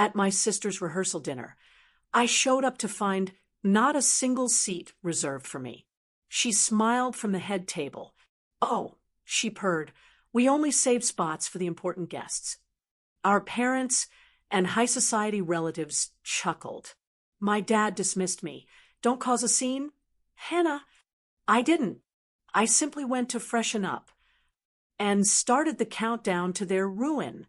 at my sister's rehearsal dinner. I showed up to find not a single seat reserved for me. She smiled from the head table. "Oh," she purred, "we only save spots for the important guests." Our parents and high society relatives chuckled. My dad dismissed me. "Don't cause a scene." "Hannah." I didn't. I simply went to freshen up and started the countdown to their ruin.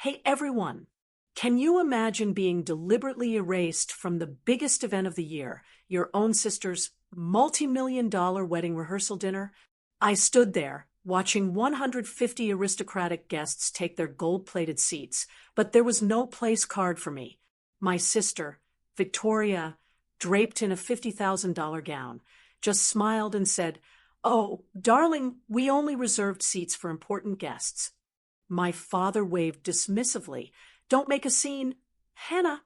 Hey, everyone, can you imagine being deliberately erased from the biggest event of the year, your own sister's multi-million-dollar wedding rehearsal dinner? I stood there, watching 150 aristocratic guests take their gold-plated seats, but there was no place card for me. My sister, Victoria, draped in a $50,000 gown, just smiled and said, "Oh, darling, we only reserved seats for important guests." My father waved dismissively. "Don't make a scene, Hannah."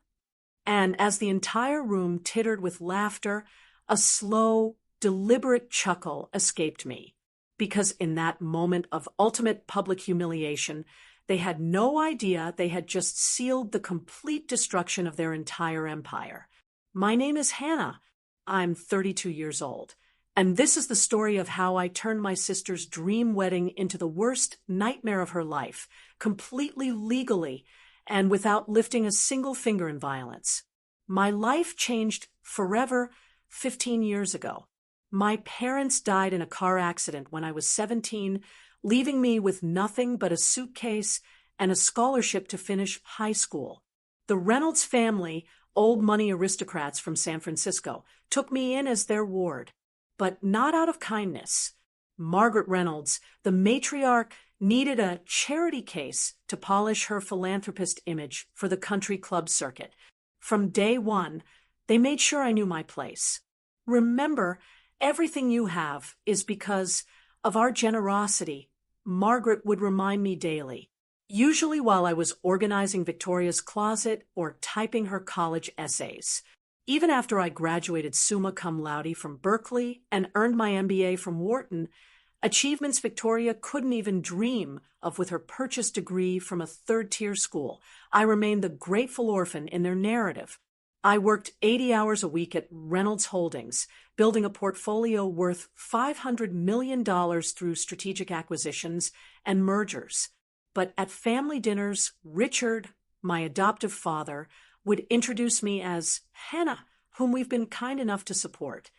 And as the entire room tittered with laughter, a slow, deliberate chuckle escaped me. Because in that moment of ultimate public humiliation, they had no idea they had just sealed the complete destruction of their entire empire. My name is Hannah. I'm 32 years old. And this is the story of how I turned my sister's dream wedding into the worst nightmare of her life, completely legally and without lifting a single finger in violence. My life changed forever 15 years ago. My parents died in a car accident when I was 17, leaving me with nothing but a suitcase and a scholarship to finish high school. The Reynolds family, old money aristocrats from San Francisco, took me in as their ward. But not out of kindness. Margaret Reynolds, the matriarch, needed a charity case to polish her philanthropist image for the country club circuit. From day one, they made sure I knew my place. "Remember, everything you have is because of our generosity," Margaret would remind me daily, usually while I was organizing Victoria's closet or typing her college essays. Even after I graduated summa cum laude from Berkeley and earned my MBA from Wharton, achievements Victoria couldn't even dream of with her purchased degree from a third-tier school, I remained the grateful orphan in their narrative. I worked 80 hours a week at Reynolds Holdings, building a portfolio worth $500 million through strategic acquisitions and mergers. But at family dinners, Richard, my adoptive father, would introduce me as Hannah, whom we've been kind enough to support.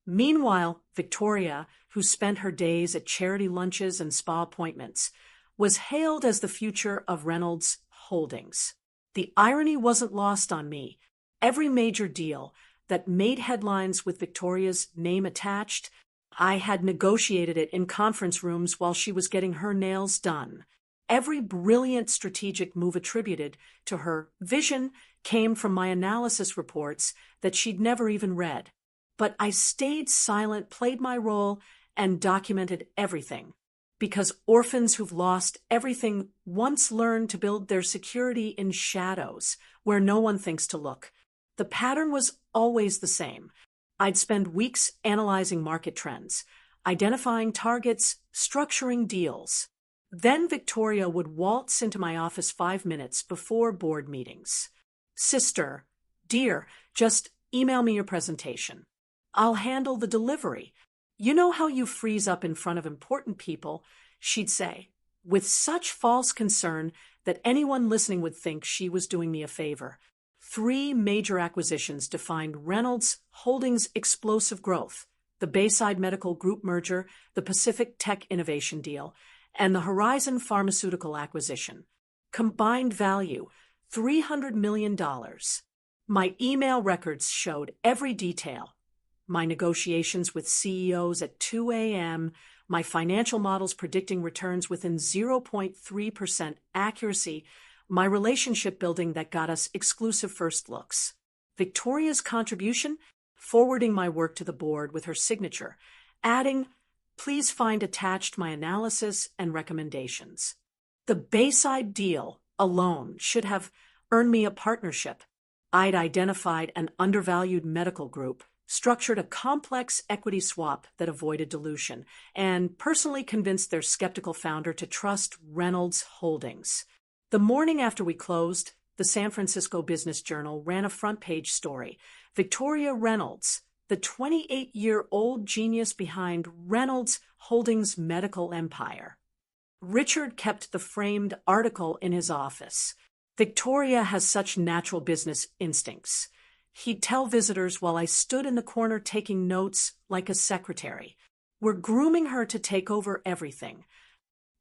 Meanwhile, Victoria, who spent her days at charity lunches and spa appointments, was hailed as the future of Reynolds Holdings. The irony wasn't lost on me. Every major deal that made headlines with Victoria's name attached, I had negotiated it in conference rooms while she was getting her nails done. Every brilliant strategic move attributed to her vision came from my analysis reports that she'd never even read. But I stayed silent, played my role, and documented everything. Because orphans who've lost everything once learn to build their security in shadows, where no one thinks to look. The pattern was always the same. I'd spend weeks analyzing market trends, identifying targets, structuring deals. Then Victoria would waltz into my office 5 minutes before board meetings. "Sister, dear, just email me your presentation. I'll handle the delivery. You know how you freeze up in front of important people," she'd say, with such false concern that anyone listening would think she was doing me a favor. 3 major acquisitions defined Reynolds Holdings' explosive growth: the Bayside Medical Group merger, the Pacific Tech Innovation deal, and the Horizon Pharmaceutical acquisition. Combined value, $300 million. My email records showed every detail. My negotiations with CEOs at 2 a.m., my financial models predicting returns within 0.3% accuracy, my relationship building that got us exclusive first looks. Victoria's contribution, forwarding my work to the board with her signature, adding, "Please find attached my analysis and recommendations." The Bayside deal alone should have earned me a partnership. I'd identified an undervalued medical group, structured a complex equity swap that avoided dilution, and personally convinced their skeptical founder to trust Reynolds Holdings. The morning after we closed, the San Francisco Business Journal ran a front-page story. Victoria Reynolds, the 28-year-old genius behind Reynolds Holdings' medical empire. Richard kept the framed article in his office. Victoria has such natural business instincts. He'd tell visitors while I stood in the corner taking notes like a secretary. We're grooming her to take over everything.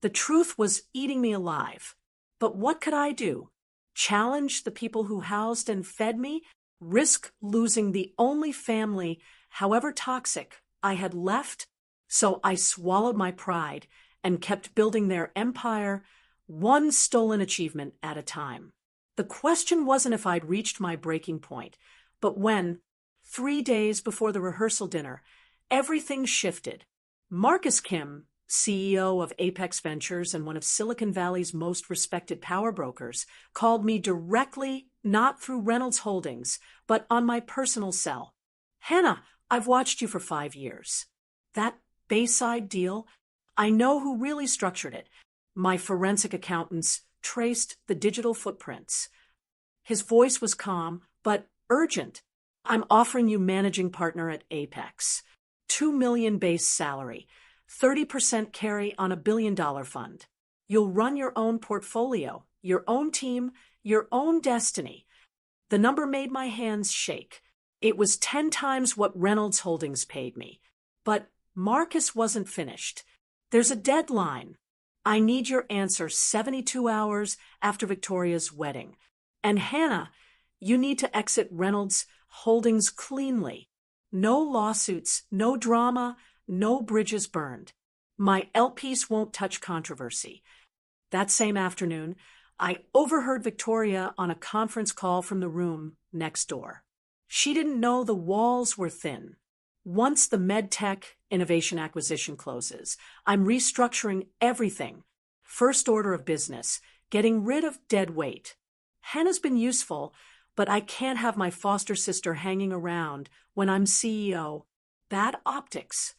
The truth was eating me alive. But what could I do? Challenge the people who housed and fed me? Risk losing the only family, however toxic, I had left? So I swallowed my pride and kept building their empire, one stolen achievement at a time. The question wasn't if I'd reached my breaking point, but when, 3 days before the rehearsal dinner, everything shifted. Marcus Kim, CEO of Apex Ventures and one of Silicon Valley's most respected power brokers, called me directly, not through Reynolds Holdings, but on my personal cell. "Hannah, I've watched you for 5 years. That Bayside deal, I know who really structured it. My forensic accountants traced the digital footprints." His voice was calm, but urgent. "I'm offering you managing partner at Apex. $2 million base salary, 30% carry on a $1 billion fund. You'll run your own portfolio, your own team, your own destiny." The number made my hands shake. It was 10 times what Reynolds Holdings paid me. But Marcus wasn't finished. "There's a deadline. I need your answer 72 hours after Victoria's wedding. And Hannah, you need to exit Reynolds Holdings cleanly. No lawsuits, no drama, no bridges burned. My LPs won't touch controversy." That same afternoon, I overheard Victoria on a conference call from the room next door. She didn't know the walls were thin. "Once the MedTech innovation acquisition closes, I'm restructuring everything. First order of business, getting rid of dead weight. Hannah's been useful, but I can't have my foster sister hanging around when I'm CEO. Bad optics.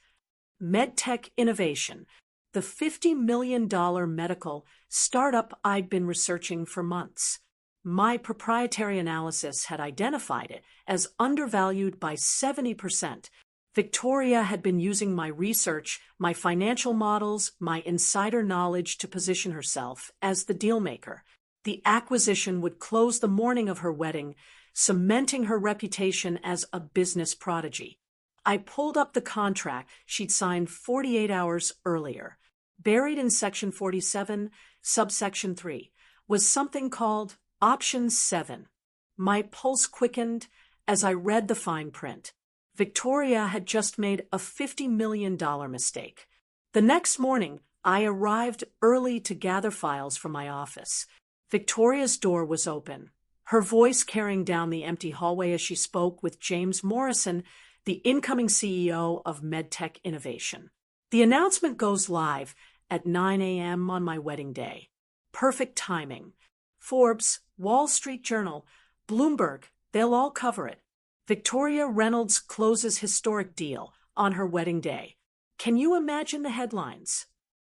MedTech innovation, the $50 million medical startup I'd been researching for months. My proprietary analysis had identified it as undervalued by 70%. Victoria had been using my research, my financial models, my insider knowledge to position herself as the dealmaker. The acquisition would close the morning of her wedding, cementing her reputation as a business prodigy. I pulled up the contract she'd signed 48 hours earlier. Buried in Section 47, subsection 3, was something called Option 7. My pulse quickened as I read the fine print. Victoria had just made a $50 million mistake. The next morning, I arrived early to gather files from my office. Victoria's door was open, her voice carrying down the empty hallway as she spoke with James Morrison, the incoming CEO of MedTech Innovation. The announcement goes live at 9 a.m. on my wedding day. Perfect timing. Forbes, Wall Street Journal, Bloomberg, they'll all cover it. Victoria Reynolds closes historic deal on her wedding day. Can you imagine the headlines?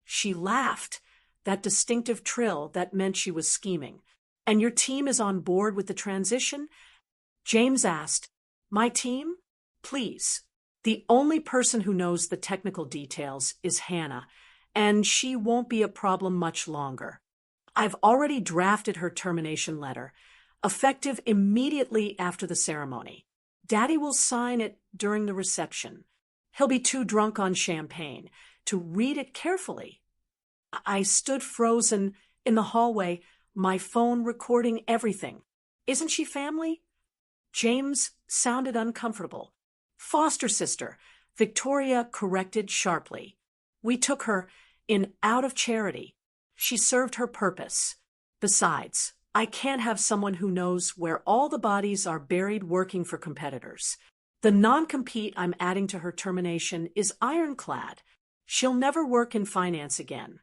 She laughed, that distinctive trill that meant she was scheming. "And your team is on board with the transition?" James asked. "My team? Please. The only person who knows the technical details is Hannah, and she won't be a problem much longer. I've already drafted her termination letter, effective immediately after the ceremony. Daddy will sign it during the reception. He'll be too drunk on champagne to read it carefully." I stood frozen in the hallway, my phone recording everything. "Isn't she family?" James sounded uncomfortable. "Foster sister," Victoria corrected sharply. "We took her in out of charity. She served her purpose. Besides, I can't have someone who knows where all the bodies are buried working for competitors. The non-compete I'm adding to her termination is ironclad. She'll never work in finance again."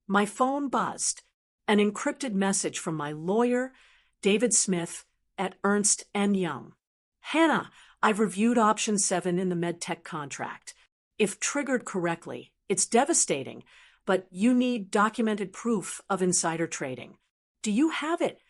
My phone buzzed. An encrypted message from my lawyer, David Smith, at Ernst & Young. "Hannah, I've reviewed Option 7 in the MedTech contract. If triggered correctly, it's devastating, but you need documented proof of insider trading. Do you have it?"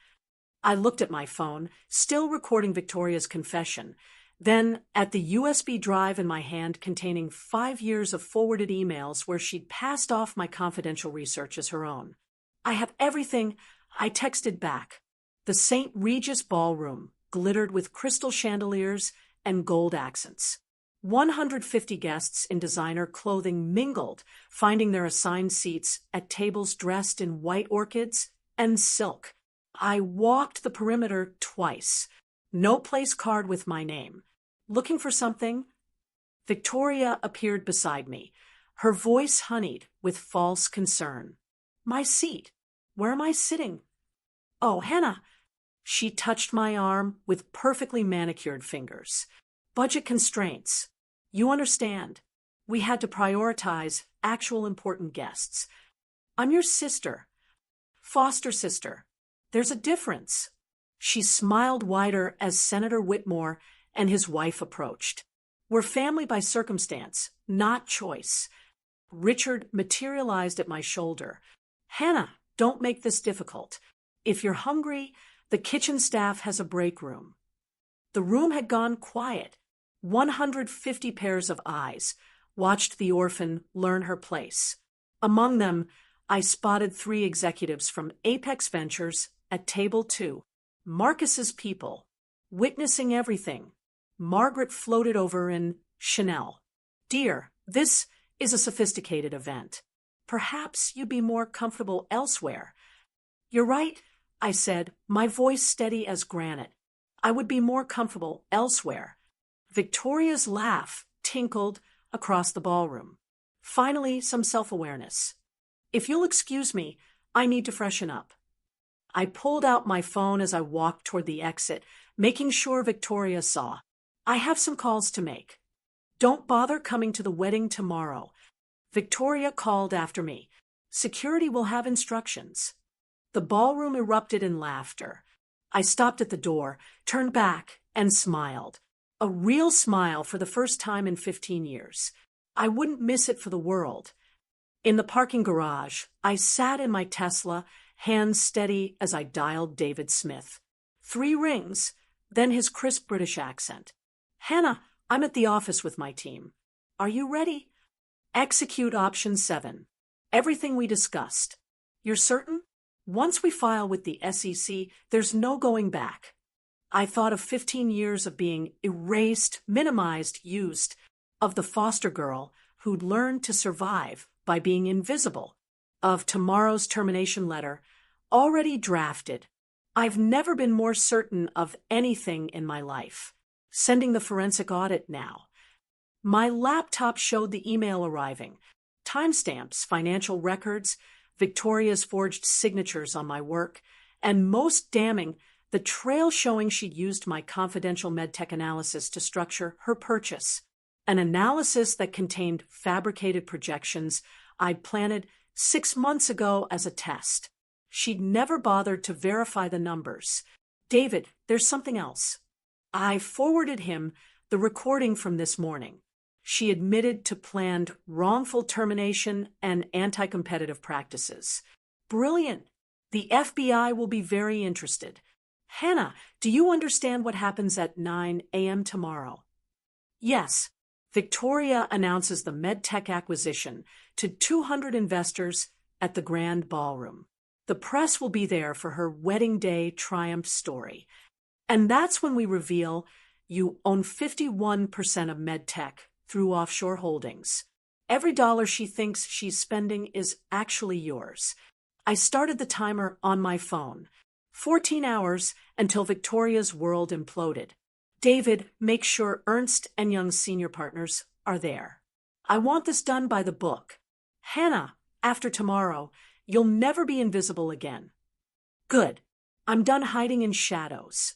I looked at my phone, still recording Victoria's confession, then at the USB drive in my hand containing 5 years of forwarded emails where she'd passed off my confidential research as her own. I have everything, I texted back. The St. Regis Ballroom glittered with crystal chandeliers and gold accents. 150 guests in designer clothing mingled, finding their assigned seats at tables dressed in white orchids and silk. I walked the perimeter twice. No place card with my name. Looking for something? Victoria appeared beside me, her voice honeyed with false concern. My seat. Where am I sitting? Oh, Hannah. She touched my arm with perfectly manicured fingers. Budget constraints. You understand. We had to prioritize actual important guests. I'm your sister. Foster sister. There's a difference. She smiled wider as Senator Whitmore and his wife approached. We're family by circumstance, not choice. Richard materialized at my shoulder. Hannah, don't make this difficult. If you're hungry, the kitchen staff has a break room. The room had gone quiet. 150 pairs of eyes watched the orphan learn her place. Among them, I spotted 3 executives from Apex Ventures at table 2. Marcus's people, witnessing everything. Margaret floated over in Chanel. Dear, this is a sophisticated event. Perhaps you'd be more comfortable elsewhere. You're right, I said, my voice steady as granite. I would be more comfortable elsewhere. Victoria's laugh tinkled across the ballroom. Finally, some self-awareness. If you'll excuse me, I need to freshen up. I pulled out my phone as I walked toward the exit, making sure Victoria saw. I have some calls to make. Don't bother coming to the wedding tomorrow. Victoria called after me. Security will have instructions. The ballroom erupted in laughter. I stopped at the door, turned back, and smiled. A real smile for the first time in 15 years. I wouldn't miss it for the world. In the parking garage, I sat in my Tesla, hands steady as I dialed David Smith. 3 rings, then his crisp British accent. Hannah, I'm at the office with my team. Are you ready? Execute option 7. Everything we discussed. You're certain? Once we file with the SEC, there's no going back. I thought of 15 years of being erased, minimized, used, of the foster girl who'd learned to survive by being invisible, of tomorrow's termination letter, already drafted. I've never been more certain of anything in my life. Sending the forensic audit now. My laptop showed the email arriving. Timestamps, financial records, Victoria's forged signatures on my work, and most damning, the trail showing she'd used my confidential medtech analysis to structure her purchase. An analysis that contained fabricated projections I'd planted 6 months ago as a test. She'd never bothered to verify the numbers. David, there's something else. I forwarded him the recording from this morning. She admitted to planned wrongful termination and anti-competitive practices. Brilliant. The FBI will be very interested. Hannah, do you understand what happens at 9 a.m. tomorrow? Yes. Victoria announces the medtech acquisition to 200 investors at the Grand Ballroom. The press will be there for her wedding day triumph story. And that's when we reveal you own 51% of medtech through offshore holdings. Every dollar she thinks she's spending is actually yours. I started the timer on my phone. 14 hours until Victoria's world imploded. David, make sure Ernst & Young's senior partners are there. I want this done by the book. Hannah, after tomorrow, you'll never be invisible again. Good. I'm done hiding in shadows.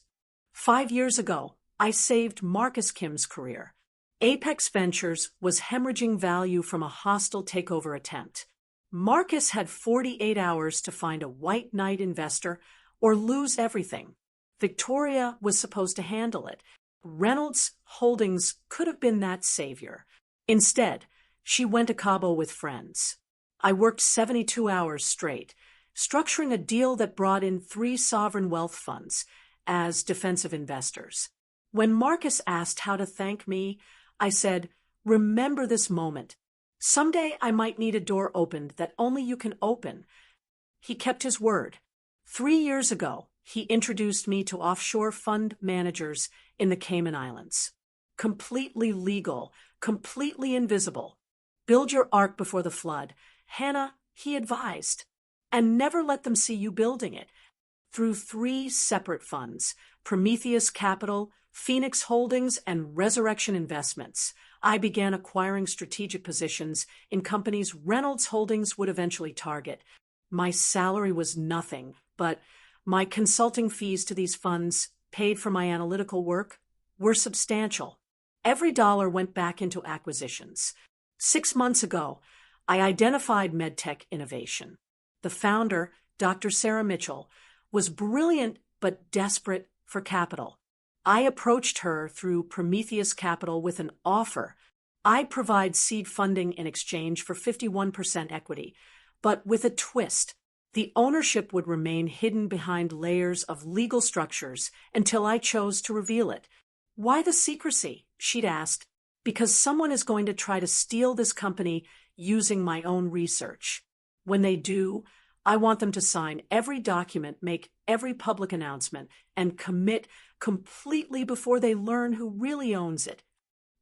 5 years ago, I saved Marcus Kim's career. Apex Ventures was hemorrhaging value from a hostile takeover attempt. Marcus had 48 hours to find a white knight investor or lose everything. Victoria was supposed to handle it. Reynolds Holdings could have been that savior. Instead, she went to Cabo with friends. I worked 72 hours straight, structuring a deal that brought in 3 sovereign wealth funds as defensive investors. When Marcus asked how to thank me, I said, "Remember this moment. Someday I might need a door opened that only you can open." He kept his word. 3 years ago, he introduced me to offshore fund managers in the Cayman Islands. Completely legal, completely invisible. Build your ark before the flood. Hannah, he advised. And never let them see you building it. Through 3 separate funds, Prometheus Capital, Phoenix Holdings, and Resurrection Investments, I began acquiring strategic positions in companies Reynolds Holdings would eventually target. My salary was nothing, but my consulting fees to these funds, paid for my analytical work, were substantial. Every dollar went back into acquisitions. 6 months ago, I identified medtech innovation. The founder, Dr. Sarah Mitchell, was brilliant but desperate for capital. I approached her through Prometheus Capital with an offer. I'd provide seed funding in exchange for 51% equity, but with a twist. The ownership would remain hidden behind layers of legal structures until I chose to reveal it. "Why the secrecy?" she'd asked. "Because someone is going to try to steal this company using my own research. When they do, I want them to sign every document, make every public announcement, and commit completely before they learn who really owns it."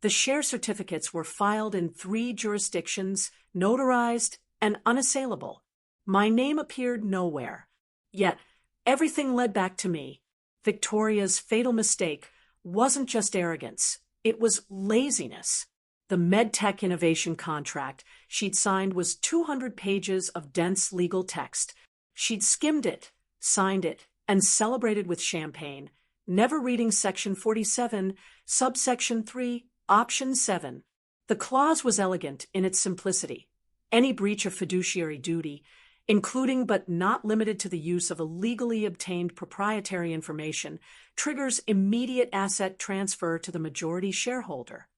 The share certificates were filed in 3 jurisdictions, notarized, and unassailable. My name appeared nowhere. Yet, everything led back to me. Victoria's fatal mistake wasn't just arrogance, it was laziness. The MedTech innovation contract she'd signed was 200 pages of dense legal text. She'd skimmed it, signed it, and celebrated with champagne, never reading Section 47, Subsection 3, Option 7. The clause was elegant in its simplicity. Any breach of fiduciary duty, including but not limited to the use of illegally obtained proprietary information, triggers immediate asset transfer to the majority shareholder.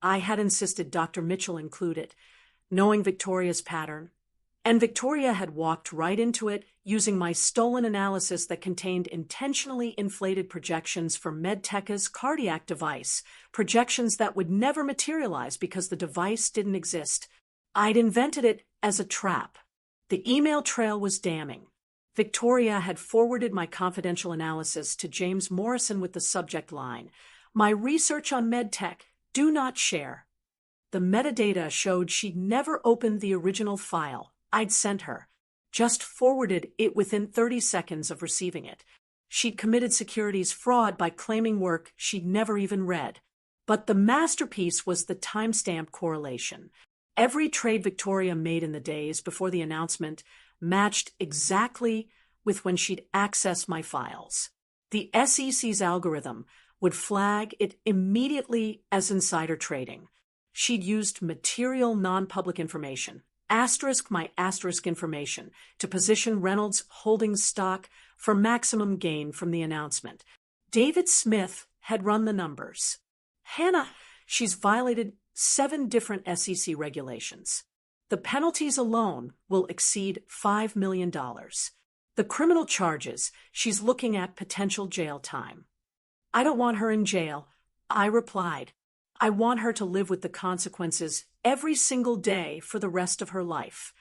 I had insisted Dr. Mitchell include it, knowing Victoria's pattern, and Victoria had walked right into it using my stolen analysis that contained intentionally inflated projections for Medtecha's cardiac device, projections that would never materialize because the device didn't exist. I'd invented it as a trap. The email trail was damning. Victoria had forwarded my confidential analysis to James Morrison with the subject line, "My research on medtech, do not share." The metadata showed she'd never opened the original file I'd sent her, just forwarded it within 30 seconds of receiving it. She'd committed securities fraud by claiming work she'd never even read. But the masterpiece was the timestamp correlation. Every trade Victoria made in the days before the announcement matched exactly with when she'd accessed my files. The SEC's algorithm would flag it immediately as insider trading. She'd used material non-public information, asterisk my asterisk information, to position Reynolds Holdings stock for maximum gain from the announcement. David Smith had run the numbers. "Hannah, she's violated 7 different SEC regulations. The penalties alone will exceed $5 million. The criminal charges, she's looking at potential jail time." "I don't want her in jail," I replied. "I want her to live with the consequences every single day for the rest of her life."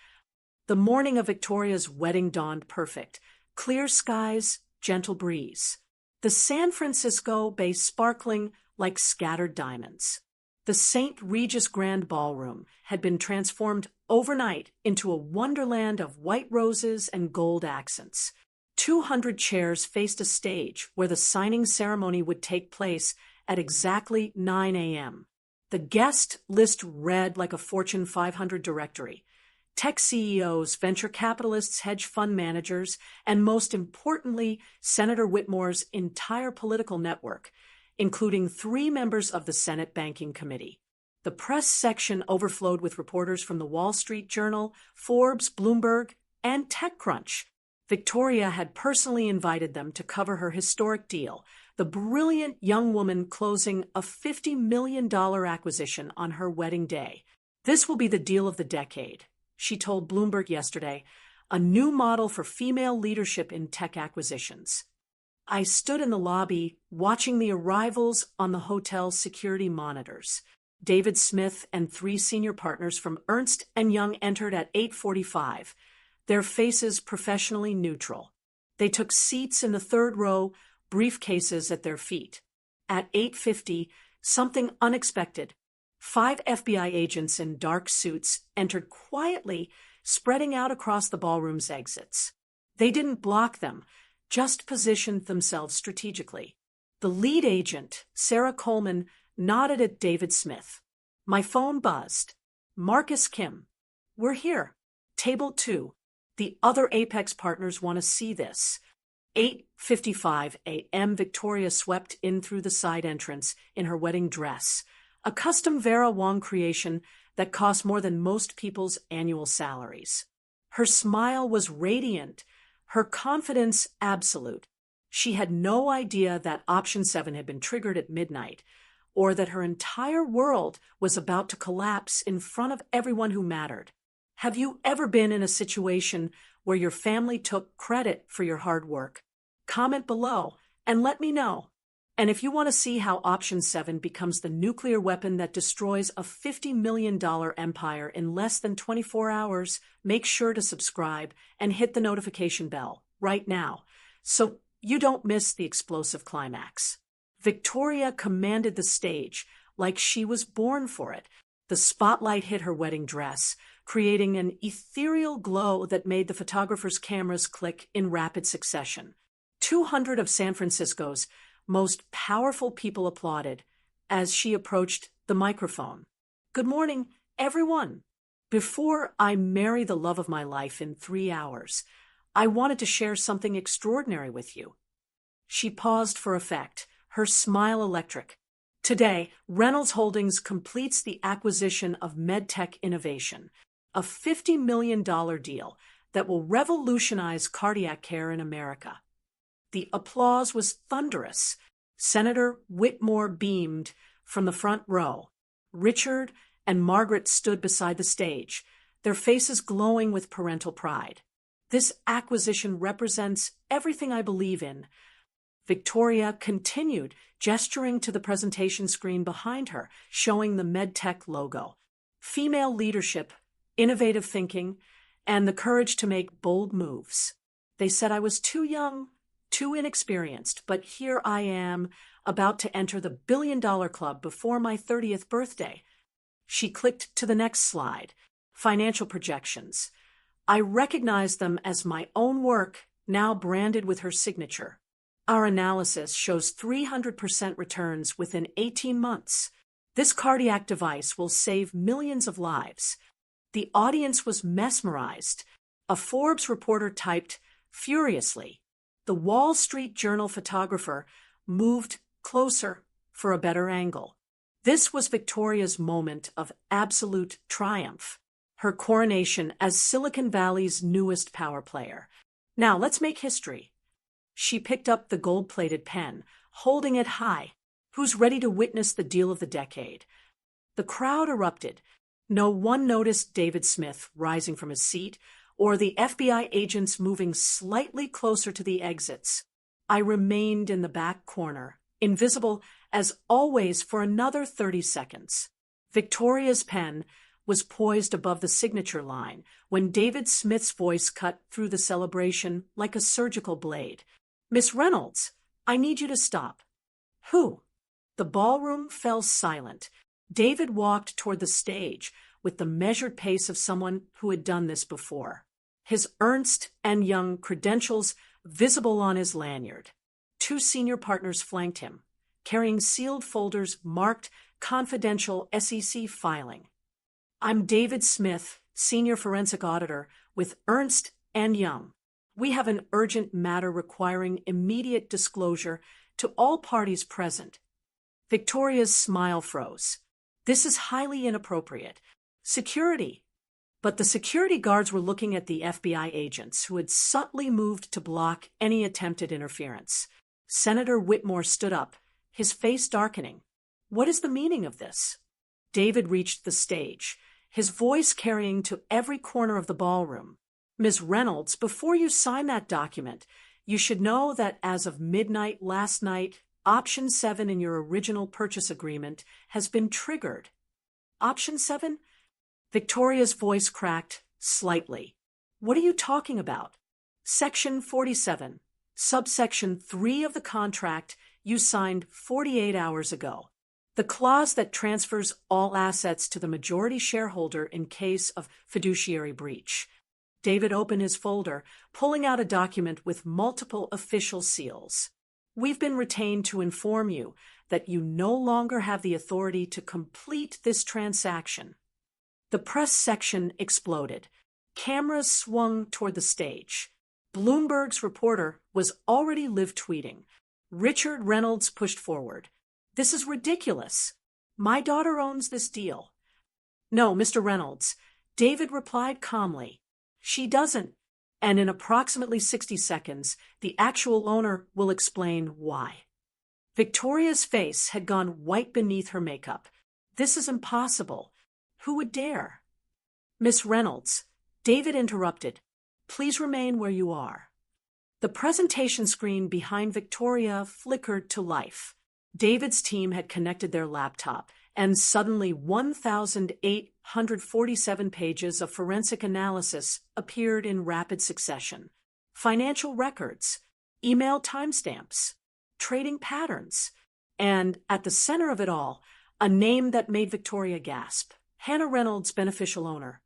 The morning of Victoria's wedding dawned perfect. Clear skies, gentle breeze. The San Francisco Bay sparkling like scattered diamonds. The St. Regis Grand Ballroom had been transformed overnight into a wonderland of white roses and gold accents. 200 chairs faced a stage where the signing ceremony would take place at exactly 9 a.m. The guest list read like a Fortune 500 directory. Tech CEOs, venture capitalists, hedge fund managers, and most importantly, Senator Whitmore's entire political network, including 3 members of the Senate Banking Committee. The press section overflowed with reporters from the Wall Street Journal, Forbes, Bloomberg, and TechCrunch. Victoria had personally invited them to cover her historic deal, the brilliant young woman closing a $50 million acquisition on her wedding day. "This will be the deal of the decade," she told Bloomberg yesterday. a new model for female leadership in tech acquisitions. I stood in the lobby watching the arrivals on the hotel's security monitors. David Smith and 3 senior partners from Ernst & Young entered at 8:45, their faces professionally neutral. They took seats in the 3rd row, briefcases at their feet. At 8:50, something unexpected. 5 FBI agents in dark suits entered quietly, spreading out across the ballroom's exits. They didn't block them, just positioned themselves strategically. The lead agent, Sarah Coleman, nodded at David Smith. My phone buzzed. Marcus Kim. We're here. Table 2. The other Apex partners want to see this. 8:55 a.m. Victoria swept in through the side entrance in her wedding dress, a custom Vera Wang creation that cost more than most people's annual salaries. Her smile was radiant, her confidence absolute. She had no idea that Option 7 had been triggered at midnight, or that her entire world was about to collapse in front of everyone who mattered. Have you ever been in a situation where your family took credit for your hard work? Comment below and let me know. And if you want to see how Option 7 becomes the nuclear weapon that destroys a $50 million empire in less than 24 hours, make sure to subscribe and hit the notification bell right now so you don't miss the explosive climax. Victoria commanded the stage like she was born for it. The spotlight hit her wedding dress, creating an ethereal glow that made the photographer's cameras click in rapid succession. 200 of San Francisco's most powerful people applauded as she approached the microphone. Good morning, everyone. Before I marry the love of my life in 3 hours, I wanted to share something extraordinary with you. She paused for effect, her smile electric. Today, Reynolds Holdings completes the acquisition of MedTech Innovation, a $50 million deal that will revolutionize cardiac care in America. The applause was thunderous. Senator Whitmore beamed from the front row. Richard and Margaret stood beside the stage, their faces glowing with parental pride. This acquisition represents everything I believe in. Victoria continued, gesturing to the presentation screen behind her, showing the MedTech logo. Female leadership, innovative thinking, and the courage to make bold moves. They said I was too young, too inexperienced, but here I am, about to enter the billion-dollar club before my 30th birthday. She clicked to the next slide. Financial projections. I recognize them as my own work, now branded with her signature. Our analysis shows 300% returns within 18 months. This cardiac device will save millions of lives. The audience was mesmerized. A Forbes reporter typed furiously. The Wall Street Journal photographer moved closer for a better angle. This was Victoria's moment of absolute triumph, her coronation as Silicon Valley's newest power player. Now let's make history. She picked up the gold-plated pen, holding it high. Who's ready to witness the deal of the decade? The crowd erupted. No one noticed David Smith rising from his seat or the FBI agents moving slightly closer to the exits. I remained in the back corner, invisible as always for another 30 seconds. Victoria's pen was poised above the signature line when David Smith's voice cut through the celebration like a surgical blade. Miss Reynolds, I need you to stop. Who? The ballroom fell silent. David walked toward the stage with the measured pace of someone who had done this before. His Ernst & Young credentials visible on his lanyard. 2 senior partners flanked him, carrying sealed folders marked confidential SEC filing. I'm David Smith, senior forensic auditor with Ernst & Young. We have an urgent matter requiring immediate disclosure to all parties present. Victoria's smile froze. This is highly inappropriate. Security. But the security guards were looking at the FBI agents who had subtly moved to block any attempted interference. Senator Whitmore stood up, his face darkening. What is the meaning of this? David reached the stage, his voice carrying to every corner of the ballroom. Ms. Reynolds, before you sign that document, you should know that as of midnight last night, Option 7 in your original purchase agreement has been triggered. Option 7? Victoria's voice cracked slightly. What are you talking about? Section 47, subsection 3 of the contract you signed 48 hours ago. The clause that transfers all assets to the majority shareholder in case of fiduciary breach. David opened his folder, pulling out a document with multiple official seals. We've been retained to inform you that you no longer have the authority to complete this transaction. The press section exploded. Cameras swung toward the stage. Bloomberg's reporter was already live tweeting. Richard Reynolds pushed forward. This is ridiculous. My daughter owns this deal. No, Mr. Reynolds, David replied calmly. She doesn't, and in approximately 60 seconds, the actual owner will explain why. Victoria's face had gone white beneath her makeup. This is impossible. Who would dare? Miss Reynolds, David interrupted. Please remain where you are. The presentation screen behind Victoria flickered to life. David's team had connected their laptop, and suddenly 1,847 pages of forensic analysis appeared in rapid succession. Financial records, email timestamps, trading patterns, and at the center of it all, a name that made Victoria gasp. Hannah Reynolds, beneficial owner.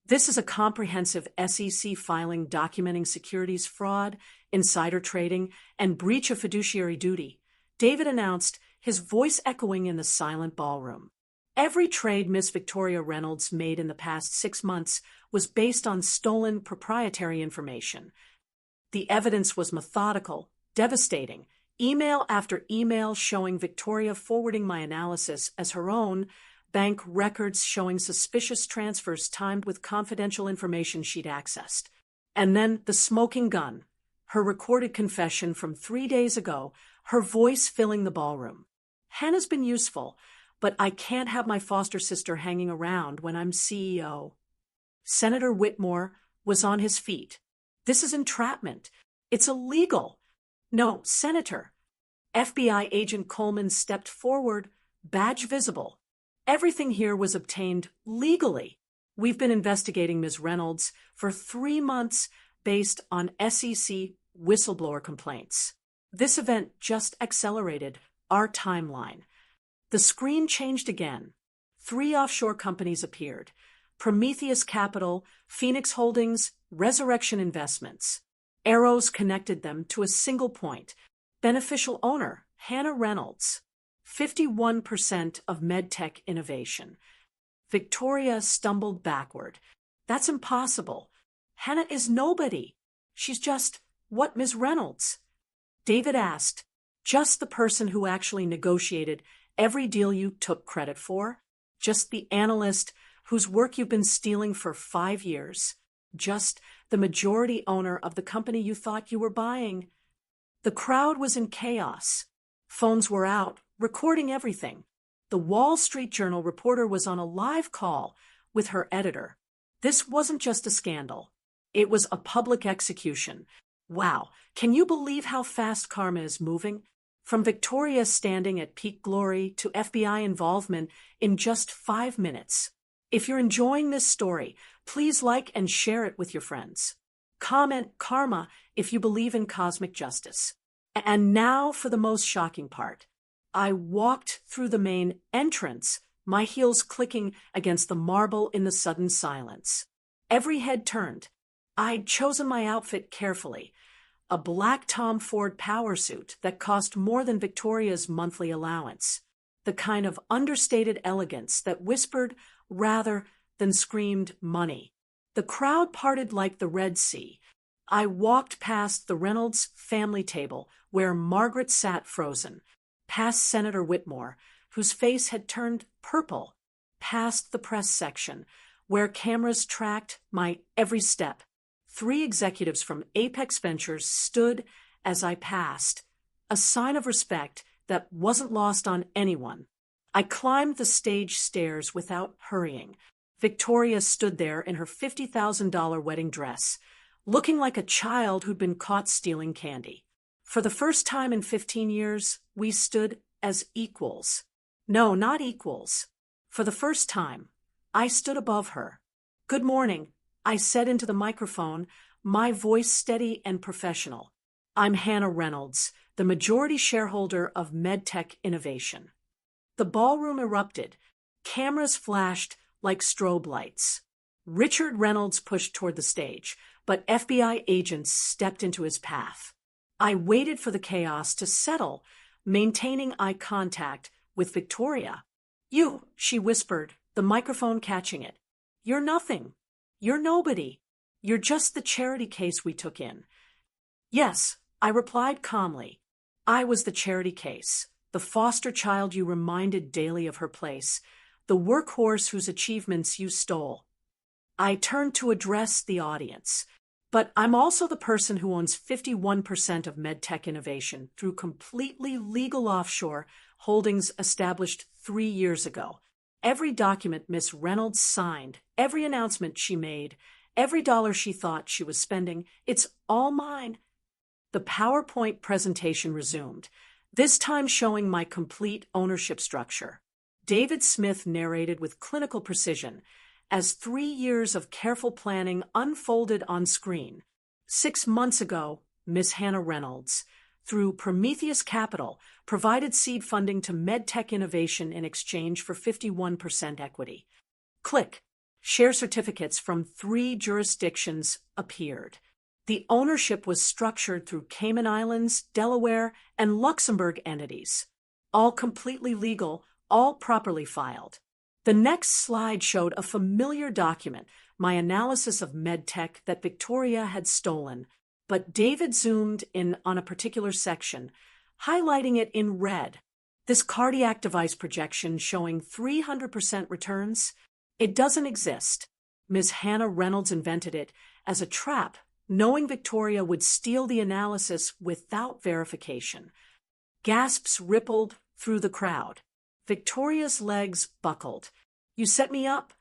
This is a comprehensive SEC filing documenting securities fraud, insider trading, and breach of fiduciary duty, David announced, his voice echoing in the silent ballroom. Every trade Miss Victoria Reynolds made in the past 6 months was based on stolen proprietary information. The evidence was methodical, devastating, email after email showing Victoria forwarding my analysis as her own, bank records showing suspicious transfers timed with confidential information she'd accessed. And then the smoking gun, her recorded confession from 3 days ago, her voice filling the ballroom. Hannah's been useful, but I can't have my foster sister hanging around when I'm CEO. Senator Whitmore was on his feet. This is entrapment. It's illegal. No, Senator. FBI agent Coleman stepped forward, badge visible. Everything here was obtained legally. We've been investigating Ms. Reynolds for 3 months based on SEC whistleblower complaints. This event just accelerated our timeline. The screen changed again. 3 offshore companies appeared: Prometheus Capital, Phoenix Holdings, Resurrection Investments. Arrows connected them to a single point. Beneficial owner, Hannah Reynolds. 51% of medtech innovation. Victoria stumbled backward. That's impossible. Hannah is nobody. She's just, what, Ms. Reynolds? David asked, just the person who actually negotiated every deal you took credit for? Just the analyst whose work you've been stealing for 5 years? Just the majority owner of the company you thought you were buying? The crowd was in chaos. Phones were out, recording everything. The Wall Street Journal reporter was on a live call with her editor. This wasn't just a scandal. It was a public execution. Wow, can you believe how fast karma is moving? From Victoria standing at peak glory to FBI involvement in just 5 minutes. If you're enjoying this story, please like and share it with your friends. Comment karma if you believe in cosmic justice. And now for the most shocking part. I walked through the main entrance, my heels clicking against the marble in the sudden silence. Every head turned. I'd chosen my outfit carefully. A black Tom Ford power suit that cost more than Victoria's monthly allowance. The kind of understated elegance that whispered rather than screamed money. The crowd parted like the Red Sea. I walked past the Reynolds family table where Margaret sat frozen, past Senator Whitmore, whose face had turned purple, past the press section, where cameras tracked my every step. 3 executives from Apex Ventures stood as I passed, a sign of respect that wasn't lost on anyone. I climbed the stage stairs without hurrying. Victoria stood there in her $50,000 wedding dress, looking like a child who'd been caught stealing candy. For the first time in 15 years, we stood as equals. No, not equals. For the first time, I stood above her. "Good morning," I said into the microphone, my voice steady and professional. "I'm Hannah Reynolds, the majority shareholder of MedTech Innovation." The ballroom erupted. Cameras flashed like strobe lights. Richard Reynolds pushed toward the stage, but FBI agents stepped into his path. I waited for the chaos to settle, maintaining eye contact with Victoria. "You," she whispered, the microphone catching it. "You're nothing. You're nobody. You're just the charity case we took in." "Yes," I replied calmly. I was the charity case, the foster child you reminded daily of her place, the workhorse whose achievements you stole. I turned to address the audience. "But I'm also the person who owns 51% of MedTech Innovation through completely legal offshore holdings established 3 years ago. Every document Miss Reynolds signed, every announcement she made, every dollar she thought she was spending, it's all mine." The PowerPoint presentation resumed, this time showing my complete ownership structure. David Smith narrated with clinical precision as 3 years of careful planning unfolded on screen. 6 months ago, Miss Hannah Reynolds, through Prometheus Capital, provided seed funding to MedTech Innovation in exchange for 51% equity. Click. Share certificates from 3 jurisdictions appeared. The ownership was structured through Cayman Islands, Delaware, and Luxembourg entities. All completely legal, all properly filed. The next slide showed a familiar document, my analysis of MedTech that Victoria had stolen, but David zoomed in on a particular section, highlighting it in red. This cardiac device projection showing 300% returns? It doesn't exist. Ms. Hannah Reynolds invented it as a trap, knowing Victoria would steal the analysis without verification. Gasps rippled through the crowd. Victoria's legs buckled. "You set me up?"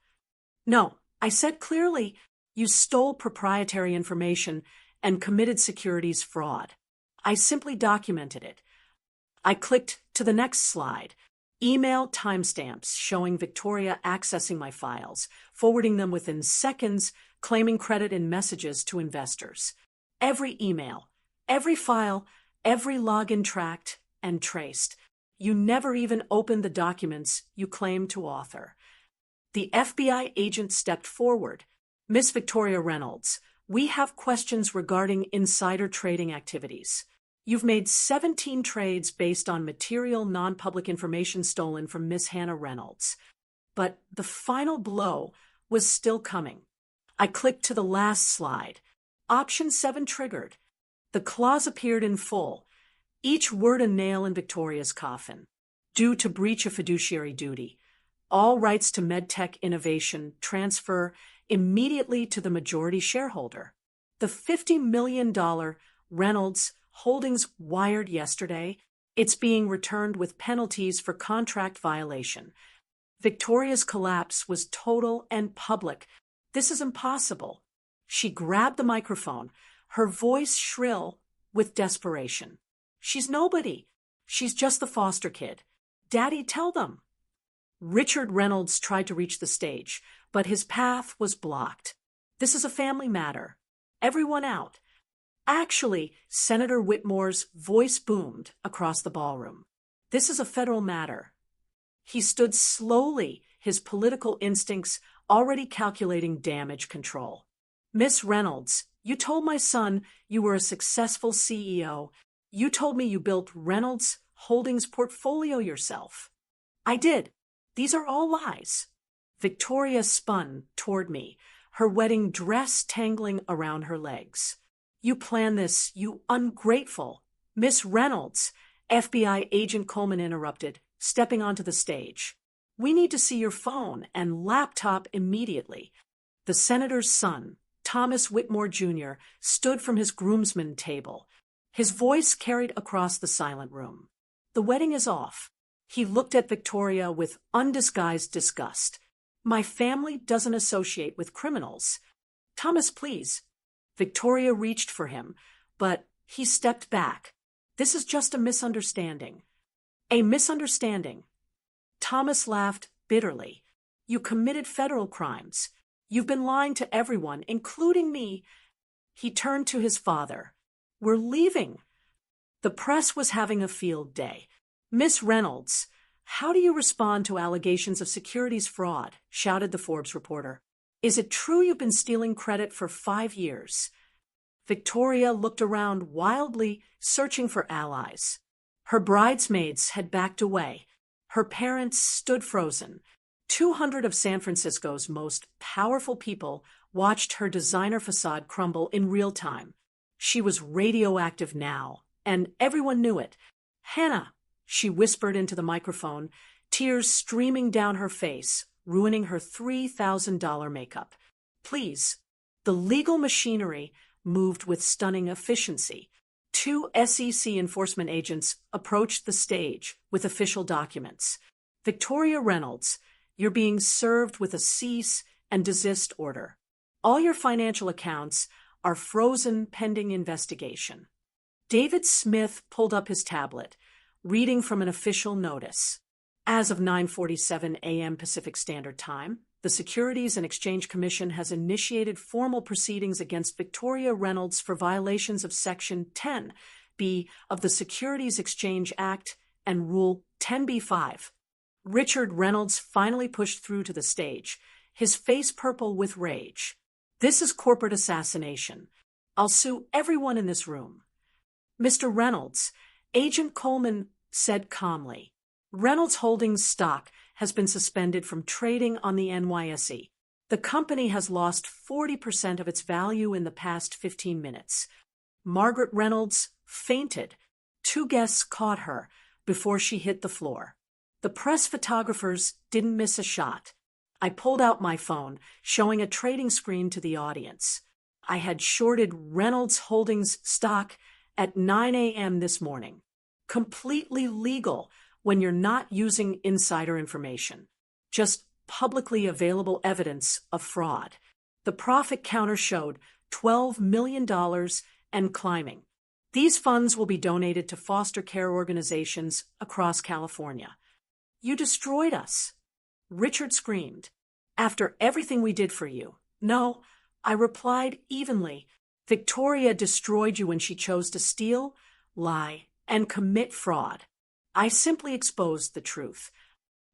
"No," I said clearly. "You stole proprietary information and committed securities fraud. I simply documented it." I clicked to the next slide. Email timestamps showing Victoria accessing my files, forwarding them within seconds, claiming credit in messages to investors. Every email, every file, every login tracked and traced. You never even opened the documents you claimed to author. The FBI agent stepped forward. "Miss Victoria Reynolds, we have questions regarding insider trading activities. You've made 17 trades based on material non-public information stolen from Miss Hannah Reynolds." But the final blow was still coming. I clicked to the last slide. Option 7 triggered. The clause appeared in full, each word a nail in Victoria's coffin. "Due to breach of fiduciary duty, all rights to MedTech Innovation transfer immediately to the majority shareholder." The $50 million Reynolds Holdings wired yesterday, it's being returned with penalties for contract violation. Victoria's collapse was total and public. "This is impossible." She grabbed the microphone, her voice shrill with desperation. "She's nobody. She's just the foster kid. Daddy, tell them." Richard Reynolds tried to reach the stage, but his path was blocked. "This is a family matter. Everyone out." Actually, Senator Whitmore's voice boomed across the ballroom. "This is a federal matter." He stood slowly, his political instincts already calculating damage control. "Miss Reynolds, you told my son you were a successful CEO. You told me you built Reynolds Holdings portfolio yourself." "I did. These are all lies." Victoria spun toward me, her wedding dress tangling around her legs. "You planned this, you ungrateful—" "Miss Reynolds," FBI agent Coleman interrupted, stepping onto the stage. "We need to see your phone and laptop immediately." The senator's son, Thomas Whitmore Jr., stood from his groomsman table. His voice carried across the silent room. "The wedding is off." He looked at Victoria with undisguised disgust. My family doesn't associate with criminals. Thomas, please. Victoria reached for him, but he stepped back. This is just a misunderstanding. A misunderstanding. Thomas laughed bitterly. You committed federal crimes. You've been lying to everyone, including me. He turned to his father. We're leaving. The press was having a field day. Miss Reynolds, how do you respond to allegations of securities fraud? Shouted the Forbes reporter. Is it true you've been stealing credit for 5 years? Victoria looked around wildly, searching for allies. Her bridesmaids had backed away. Her parents stood frozen. 200 of San Francisco's most powerful people watched her designer facade crumble in real time. She was radioactive now, and everyone knew it. Hannah, she whispered into the microphone, tears streaming down her face, ruining her $3,000 makeup. Please. The legal machinery moved with stunning efficiency. 2 SEC enforcement agents approached the stage with official documents. Victoria Reynolds, you're being served with a cease and desist order. All your financial accounts are frozen pending investigation. David Smith pulled up his tablet, reading from an official notice. As of 9:47 a.m. Pacific Standard Time, the Securities and Exchange Commission has initiated formal proceedings against Victoria Reynolds for violations of Section 10B of the Securities Exchange Act and Rule 10b-5. Richard Reynolds finally pushed through to the stage, his face purple with rage. This is corporate assassination. I'll sue everyone in this room. Mr. Reynolds, Agent Coleman said calmly, Reynolds Holdings stock has been suspended from trading on the NYSE. The company has lost 40% of its value in the past 15 minutes. Margaret Reynolds fainted. 2 guests caught her before she hit the floor. The press photographers didn't miss a shot. I pulled out my phone, showing a trading screen to the audience. I had shorted Reynolds Holdings stock at 9 a.m. this morning. Completely legal when you're not using insider information. Just publicly available evidence of fraud. The profit counter showed $12 million and climbing. These funds will be donated to foster care organizations across California. You destroyed us. Richard screamed. After everything we did for you. No, I replied evenly. Victoria destroyed you when she chose to steal, lie, and commit fraud. I simply exposed the truth.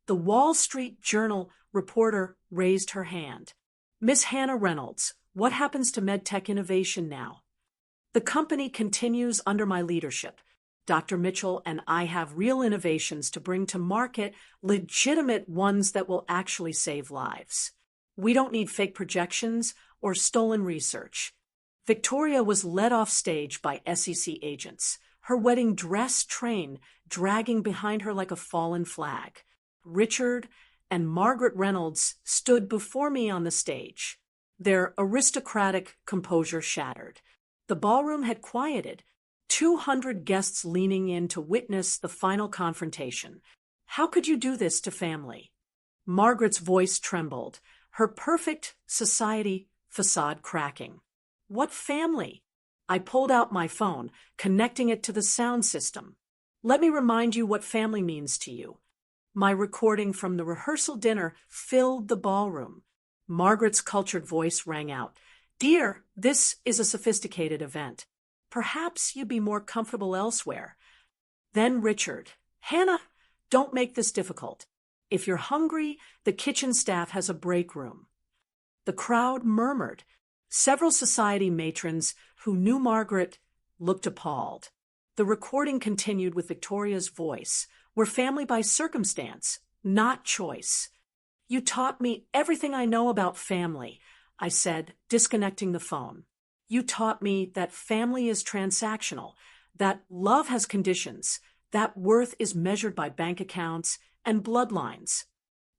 The Wall Street Journal reporter raised her hand. Miss Hannah Reynolds, what happens to MedTech innovation now? The company continues under my leadership. Dr. Mitchell and I have real innovations to bring to market, legitimate ones that will actually save lives. We don't need fake projections or stolen research. Victoria was led off stage by SEC agents, her wedding dress train dragging behind her like a fallen flag. Richard and Margaret Reynolds stood before me on the stage, their aristocratic composure shattered. The ballroom had quieted, 200 guests leaning in to witness the final confrontation. How could you do this to family? Margaret's voice trembled, her perfect society facade cracking. What family? I pulled out my phone, connecting it to the sound system. Let me remind you what family means to you. My recording from the rehearsal dinner filled the ballroom. Margaret's cultured voice rang out. Dear, this is a sophisticated event. Perhaps you'd be more comfortable elsewhere. Then Richard. Hannah, don't make this difficult. If you're hungry, the kitchen staff has a break room. The crowd murmured. Several society matrons who knew Margaret looked appalled. The recording continued with Victoria's voice. We're family by circumstance, not choice. You taught me everything I know about family, I said, disconnecting the phone. You taught me that family is transactional, that love has conditions, that worth is measured by bank accounts and bloodlines.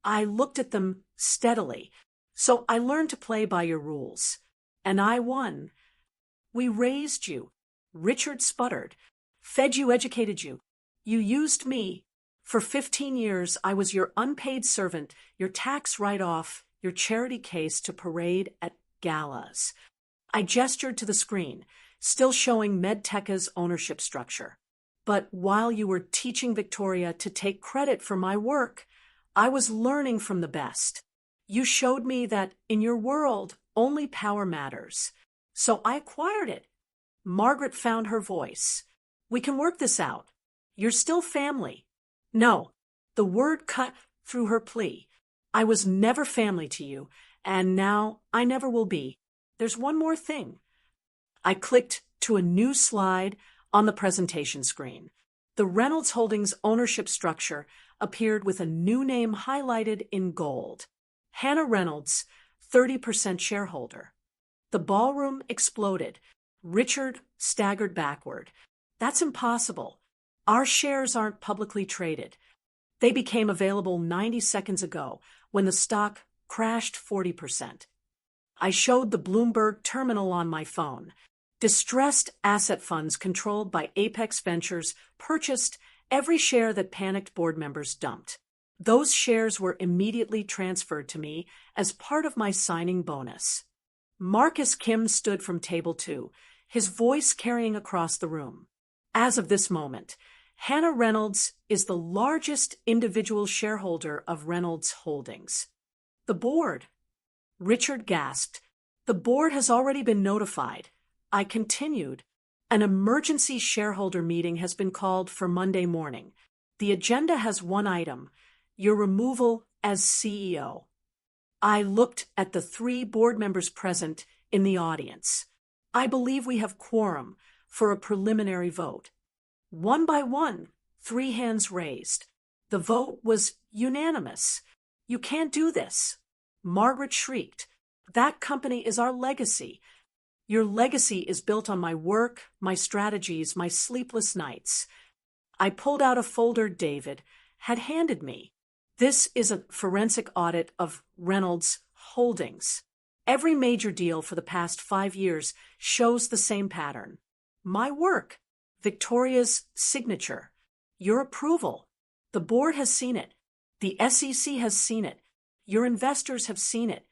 I looked at them steadily, so I learned to play by your rules. And I won. We raised you. Richard sputtered. Fed you, educated you. You used me For 15 years, I was your unpaid servant, your tax write-off, your charity case to parade at galas. I gestured to the screen, still showing Medteca's ownership structure. But while you were teaching Victoria to take credit for my work, I was learning from the best. You showed me that in your world, only power matters. So I acquired it. Margaret found her voice. We can work this out. You're still family. No, the word cut through her plea. I was never family to you, and now I never will be. There's one more thing. I clicked to a new slide on the presentation screen. The Reynolds Holdings ownership structure appeared with a new name highlighted in gold. Hannah Reynolds, 30% shareholder. The ballroom exploded. Richard staggered backward. That's impossible. Our shares aren't publicly traded. They became available 90 seconds ago when the stock crashed 40%. I showed the Bloomberg terminal on my phone. Distressed asset funds controlled by Apex Ventures purchased every share that panicked board members dumped. Those shares were immediately transferred to me as part of my signing bonus. Marcus Kim stood from table 2, his voice carrying across the room. As of this moment, Hannah Reynolds is the largest individual shareholder of Reynolds Holdings. The board. Richard gasped. The board has already been notified. I continued. An emergency shareholder meeting has been called for Monday morning. The agenda has one item: your removal as CEO. I looked at the 3 board members present in the audience. I believe we have quorum for a preliminary vote. One by one, 3 hands raised. The vote was unanimous. You can't do this. Margaret shrieked. That company is our legacy. Your legacy is built on my work, my strategies, my sleepless nights. I pulled out a folder David had handed me. This is a forensic audit of Reynolds Holdings. Every major deal for the past 5 years shows the same pattern. My work, Victoria's signature, your approval. The board has seen it. The SEC has seen it. Your investors have seen it.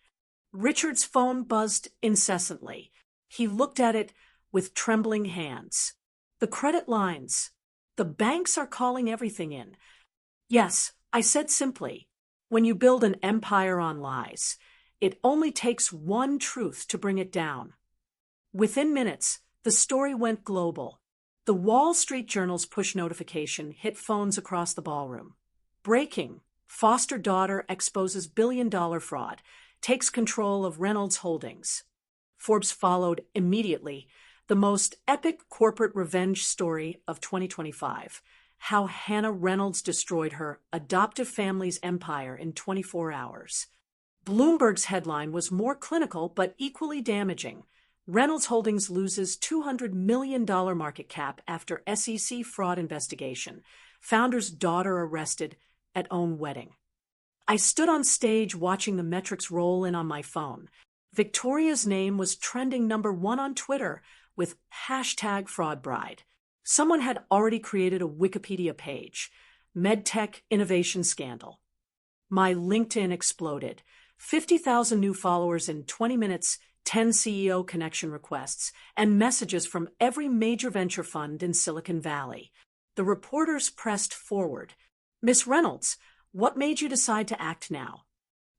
Richard's phone buzzed incessantly. He looked at it with trembling hands. The credit lines. The banks are calling everything in. Yes, I said simply, when you build an empire on lies, it only takes one truth to bring it down. Within minutes, the story went global. The Wall Street Journal's push notification hit phones across the ballroom. Breaking: foster daughter exposes billion-dollar fraud, takes control of Reynolds Holdings. Forbes followed immediately. The most epic corporate revenge story of 2025. How Hannah Reynolds destroyed her adoptive family's empire in 24 hours. Bloomberg's headline was more clinical but equally damaging. Reynolds Holdings loses $200 million market cap after SEC fraud investigation. Founder's daughter arrested at own wedding. I stood on stage watching the metrics roll in on my phone. Victoria's name was trending #1 on Twitter with #FraudBride. Someone had already created a Wikipedia page. MedTech Innovation Scandal. My LinkedIn exploded. 50,000 new followers in 20 minutes, 10 CEO connection requests, and messages from every major venture fund in Silicon Valley. The reporters pressed forward. Miss Reynolds, what made you decide to act now?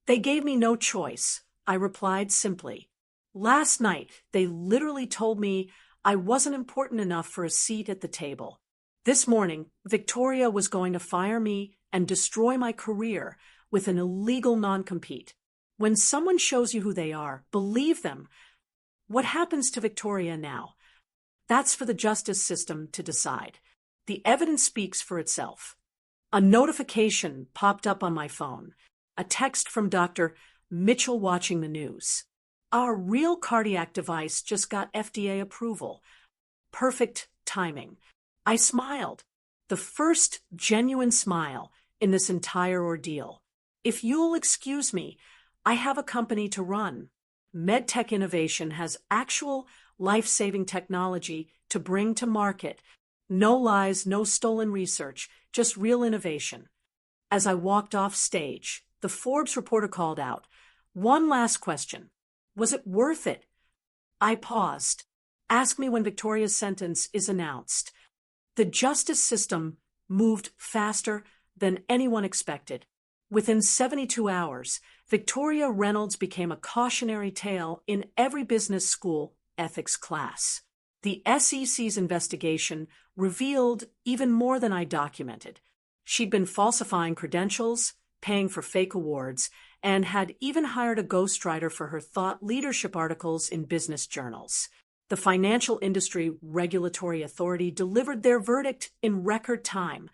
They gave me no choice. I replied simply. Last night, they literally told me I wasn't important enough for a seat at the table. This morning, Victoria was going to fire me and destroy my career with an illegal non-compete. When someone shows you who they are, believe them. What happens to Victoria now? That's for the justice system to decide. The evidence speaks for itself. A notification popped up on my phone. A text from Dr. Mitchell watching the news. Our real cardiac device just got FDA approval. Perfect timing. I smiled. The first genuine smile in this entire ordeal. If you'll excuse me, I have a company to run. MedTech Innovation has actual life-saving technology to bring to market. No lies, no stolen research, just real innovation. As I walked off stage, the Forbes reporter called out, "One last question. Was it worth it?" I paused. "Ask me when Victoria's sentence is announced." The justice system moved faster than anyone expected. Within 72 hours, Victoria Reynolds became a cautionary tale in every business school ethics class. The SEC's investigation revealed even more than I documented. She'd been falsifying credentials, paying for fake awards, and had even hired a ghostwriter for her thought leadership articles in business journals. The Financial Industry Regulatory Authority delivered their verdict in record time: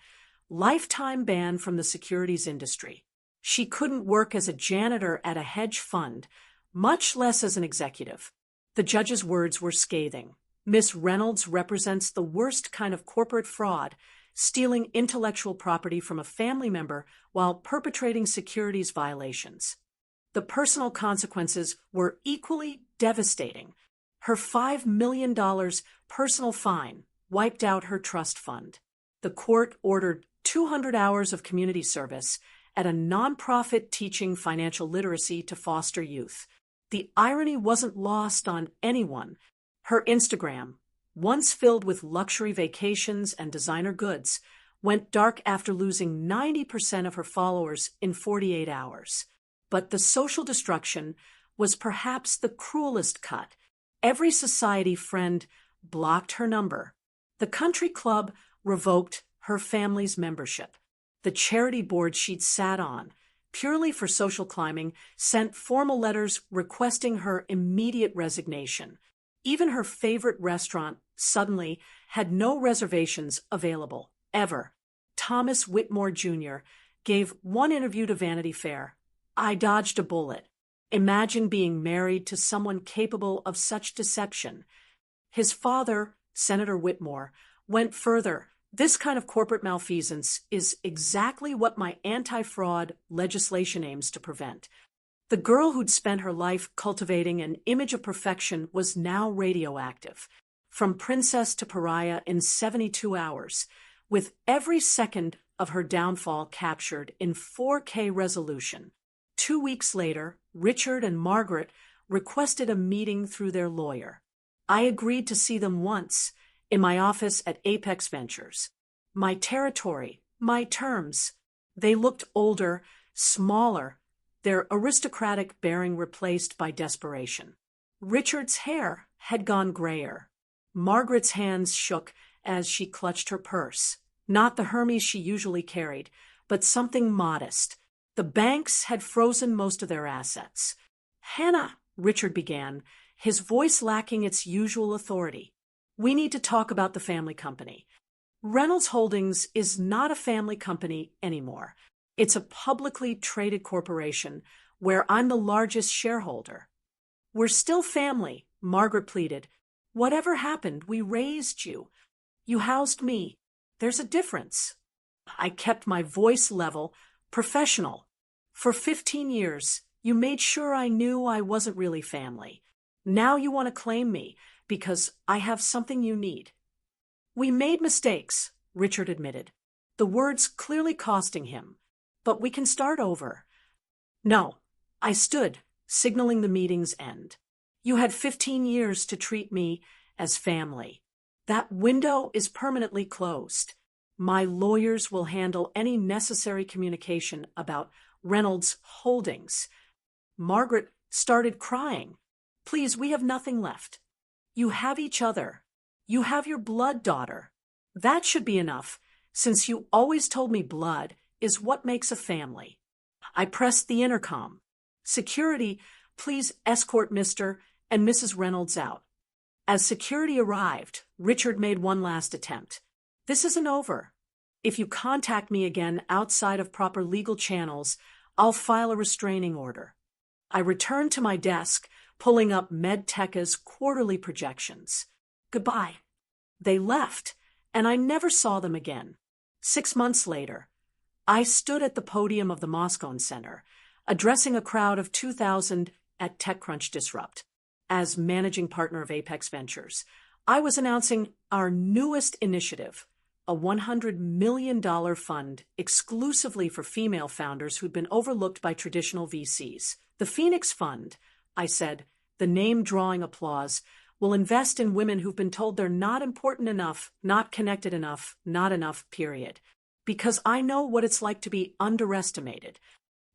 lifetime ban from the securities industry. She couldn't work as a janitor at a hedge fund, much less as an executive. The judge's words were scathing. "Miss Reynolds represents the worst kind of corporate fraud, stealing intellectual property from a family member while perpetrating securities violations." The personal consequences were equally devastating. Her $5 million personal fine wiped out her trust fund. The court ordered 200 hours of community service at a nonprofit teaching financial literacy to foster youth. The irony wasn't lost on anyone. Her Instagram, once filled with luxury vacations and designer goods, went dark after losing 90% of her followers in 48 hours. But the social destruction was perhaps the cruelest cut. Every society friend blocked her number. The country club revoked her family's membership. The charity board she'd sat on, purely for social climbing, sent formal letters requesting her immediate resignation. Even her favorite restaurant suddenly had no reservations available, ever. Thomas Whitmore Jr. gave one interview to Vanity Fair. "I dodged a bullet. Imagine being married to someone capable of such deception." His father, Senator Whitmore, went further. "This kind of corporate malfeasance is exactly what my anti-fraud legislation aims to prevent." The girl who'd spent her life cultivating an image of perfection was now radioactive. From princess to pariah in 72 hours, with every second of her downfall captured in 4K resolution. 2 weeks later, Richard and Margaret requested a meeting through their lawyer. I agreed to see them once, in my office at Apex Ventures. My territory, my terms. They looked older, smaller, their aristocratic bearing replaced by desperation. Richard's hair had gone grayer. Margaret's hands shook as she clutched her purse. Not the Hermes she usually carried, but something modest. The banks had frozen most of their assets. "Hannah," Richard began, his voice lacking its usual authority, "we need to talk about the family company. Reynolds Holdings is not a family company anymore. It's a publicly traded corporation where I'm the largest shareholder." "We're still family," Margaret pleaded. "Whatever happened, we raised you. You housed me. There's a difference." I kept my voice level, professional. "For 15 years, you made sure I knew I wasn't really family. Now you want to claim me because I have something you need." "We made mistakes," Richard admitted, the words clearly costing him. "But we can start over." "No." I stood, signaling the meeting's end. "You had 15 years to treat me as family. That window is permanently closed. My lawyers will handle any necessary communication about Reynolds Holdings." Margaret started crying. "Please, we have nothing left. You have each other. You have your blood daughter. That should be enough, since you always told me blood is what makes a family." I pressed the intercom. "Security, please escort Mr. and Mrs. Reynolds out." As security arrived, Richard made one last attempt. "This isn't over. If you contact me again outside of proper legal channels, I'll file a restraining order." I returned to my desk, pulling up MedTech's quarterly projections. "Goodbye." They left, and I never saw them again. 6 months later, I stood at the podium of the Moscone Center, addressing a crowd of 2,000 at TechCrunch Disrupt. As managing partner of Apex Ventures, I was announcing our newest initiative, a $100 million fund exclusively for female founders who'd been overlooked by traditional VCs. The Phoenix Fund, I said, the name drawing applause, will invest in women who've been told they're not important enough, not connected enough, not enough, period. Because I know what it's like to be underestimated.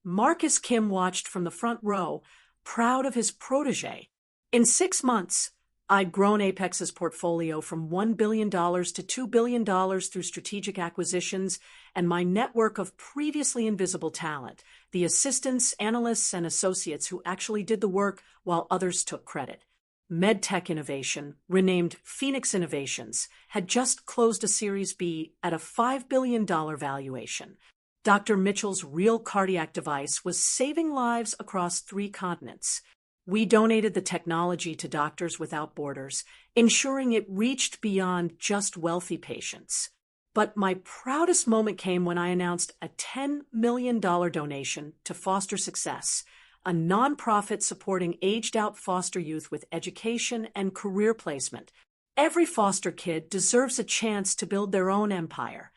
Marcus Kim watched from the front row, proud of his protege. In 6 months, I'd grown Apex's portfolio from $1 billion to $2 billion through strategic acquisitions and my network of previously invisible talent, the assistants, analysts, and associates who actually did the work while others took credit. MedTech Innovation, renamed Phoenix Innovations, had just closed a Series B at a $5 billion valuation. Dr. Mitchell's real cardiac device was saving lives across 3 continents. We donated the technology to Doctors Without Borders, ensuring it reached beyond just wealthy patients. But my proudest moment came when I announced a $10 million donation to Foster Success, a nonprofit supporting aged-out foster youth with education and career placement. Every foster kid deserves a chance to build their own empire.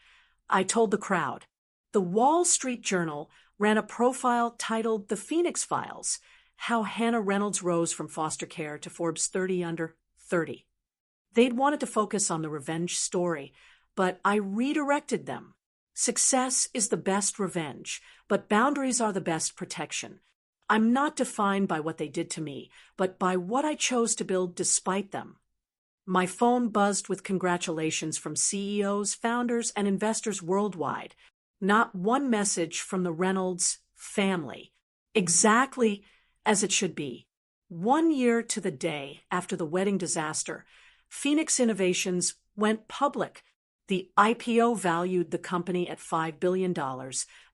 I told the crowd. The Wall Street Journal ran a profile titled The Phoenix Files, how Hannah Reynolds rose from foster care to Forbes 30 under 30. They'd wanted to focus on the revenge story, but I redirected them. Success is the best revenge, but boundaries are the best protection. I'm not defined by what they did to me, but by what I chose to build despite them. My phone buzzed with congratulations from CEOs, founders, and investors worldwide. Not one message from the Reynolds family. Exactly as it should be. 1 year to the day after the wedding disaster, Phoenix Innovations went public. The IPO valued the company at $5 billion,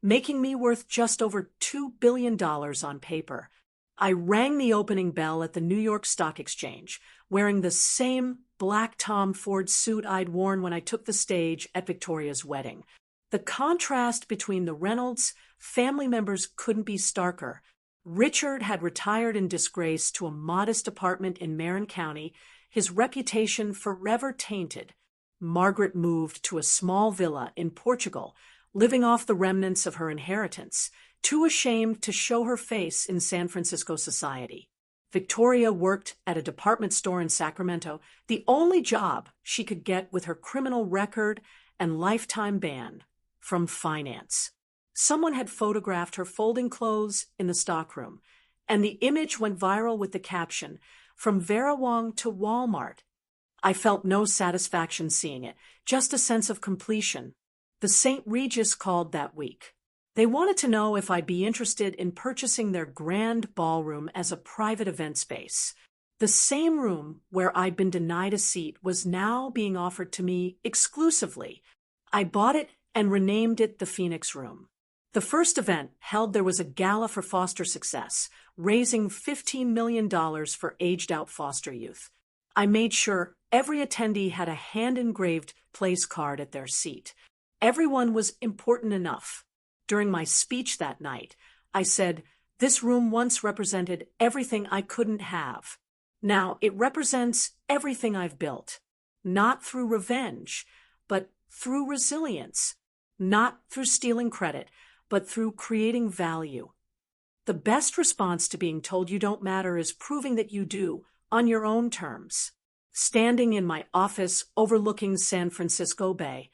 making me worth just over $2 billion on paper. I rang the opening bell at the New York Stock Exchange, wearing the same black Tom Ford suit I'd worn when I took the stage at Victoria's wedding. The contrast between the Reynolds family members couldn't be starker. Richard had retired in disgrace to a modest apartment in Marin County, his reputation forever tainted. Margaret moved to a small villa in Portugal, living off the remnants of her inheritance, too ashamed to show her face in San Francisco society. Victoria worked at a department store in Sacramento, the only job she could get with her criminal record and lifetime ban from finance. Someone had photographed her folding clothes in the stockroom, and the image went viral with the caption, "From Vera Wang to Walmart." I felt no satisfaction seeing it, just a sense of completion. The St. Regis called that week. They wanted to know if I'd be interested in purchasing their grand ballroom as a private event space. The same room where I'd been denied a seat was now being offered to me exclusively. I bought it and renamed it the Phoenix Room. The first event held there was a gala for foster success, raising $15 million for aged-out foster youth. I made sure every attendee had a hand-engraved place card at their seat. Everyone was important enough. During my speech that night, I said, "This room once represented everything I couldn't have. Now it represents everything I've built. Not through revenge, but through resilience. Not through stealing credit, but through creating value." The best response to being told you don't matter is proving that you do, on your own terms. Standing in my office overlooking San Francisco Bay,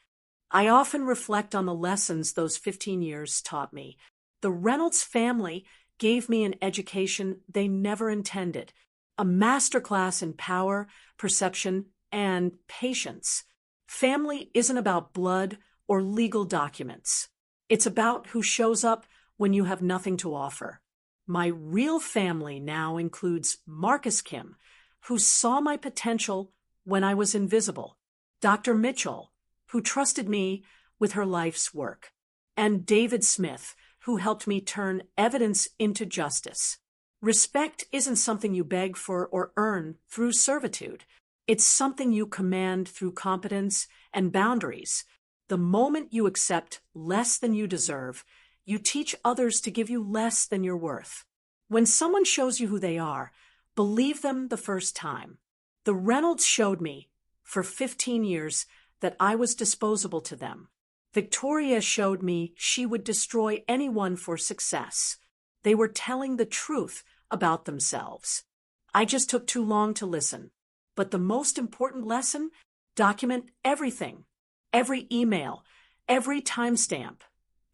I often reflect on the lessons those 15 years taught me. The Reynolds family gave me an education they never intended, a masterclass in power, perception, and patience. Family isn't about blood or legal documents. It's about who shows up when you have nothing to offer. My real family now includes Marcus Kim, who saw my potential when I was invisible, Dr. Mitchell, who trusted me with her life's work, and David Smith, who helped me turn evidence into justice. Respect isn't something you beg for or earn through servitude. It's something you command through competence and boundaries. The moment you accept less than you deserve, you teach others to give you less than you're worth. When someone shows you who they are, believe them the first time. The Reynolds showed me for 15 years that I was disposable to them. Victoria showed me she would destroy anyone for success. They were telling the truth about themselves. I just took too long to listen. But the most important lesson? Document everything. Every email, every timestamp,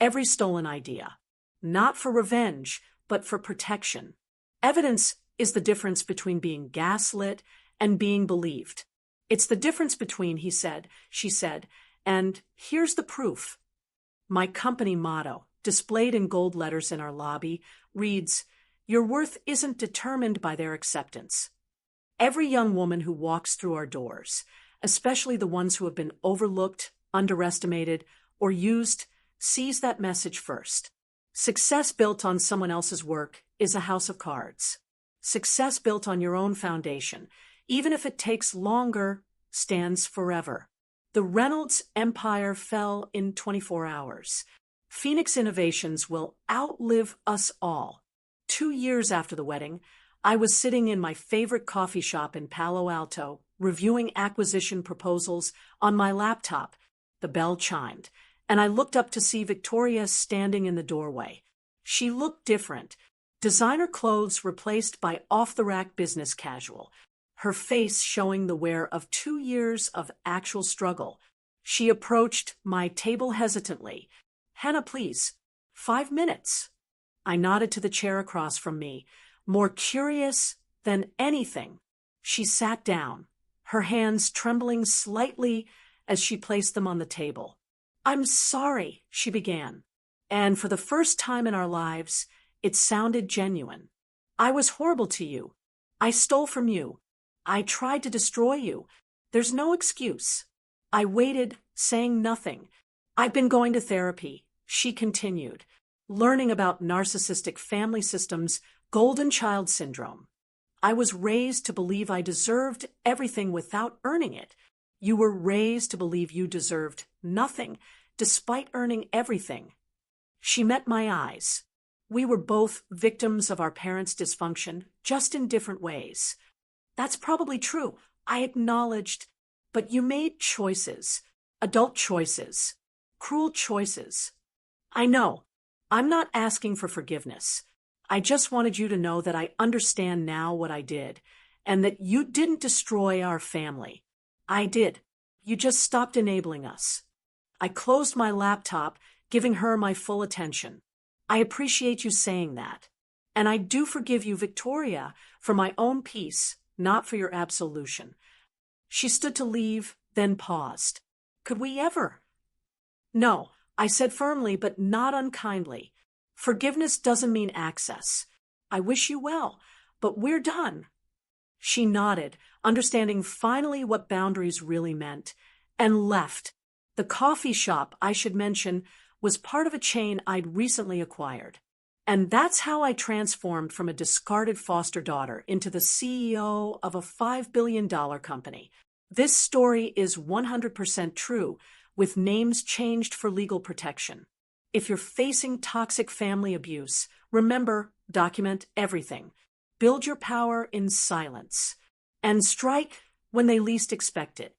every stolen idea. Not for revenge, but for protection. Evidence is the difference between being gaslit and being believed. It's the difference between, he said, she said, and here's the proof. My company motto, displayed in gold letters in our lobby, reads, "Your worth isn't determined by their acceptance." Every young woman who walks through our doors, especially the ones who have been overlooked, underestimated, or used, sees that message first. Success built on someone else's work is a house of cards. Success built on your own foundation, even if it takes longer, stands forever. The Reynolds empire fell in 24 hours. Phoenix Innovations will outlive us all. 2 years after the wedding, I was sitting in my favorite coffee shop in Palo Alto, reviewing acquisition proposals on my laptop. The bell chimed, and I looked up to see Victoria standing in the doorway. She looked different. Designer clothes replaced by off-the-rack business casual. Her face showing the wear of 2 years of actual struggle. She approached my table hesitantly. "Hannah, please. 5 minutes." I nodded to the chair across from me, more curious than anything. She sat down, her hands trembling slightly as she placed them on the table. "I'm sorry," she began. And for the first time in our lives, it sounded genuine. "I was horrible to you. I stole from you. I tried to destroy you. There's no excuse." I waited, saying nothing. "I've been going to therapy," she continued, "learning about narcissistic family systems, golden child syndrome. I was raised to believe I deserved everything without earning it. You were raised to believe you deserved nothing, despite earning everything." She met my eyes. We were both victims of our parents' dysfunction, just in different ways. "That's probably true," I acknowledged, "but you made choices, adult choices, cruel choices." "I know. I'm not asking for forgiveness. I just wanted you to know that I understand now what I did, and that you didn't destroy our family. I did. You just stopped enabling us." I closed my laptop, giving her my full attention. "I appreciate you saying that. And I do forgive you, Victoria, for my own peace, not for your absolution." She stood to leave, then paused. "Could we ever?" "No," I said firmly but not unkindly. "Forgiveness doesn't mean access. I wish you well, but we're done." She nodded, understanding finally what boundaries really meant, and left. The coffee shop, I should mention, was part of a chain I'd recently acquired. And that's how I transformed from a discarded foster daughter into the CEO of a $5 billion company. This story is 100% true, with names changed for legal protection. If you're facing toxic family abuse, remember, document everything. Build your power in silence. And strike when they least expect it.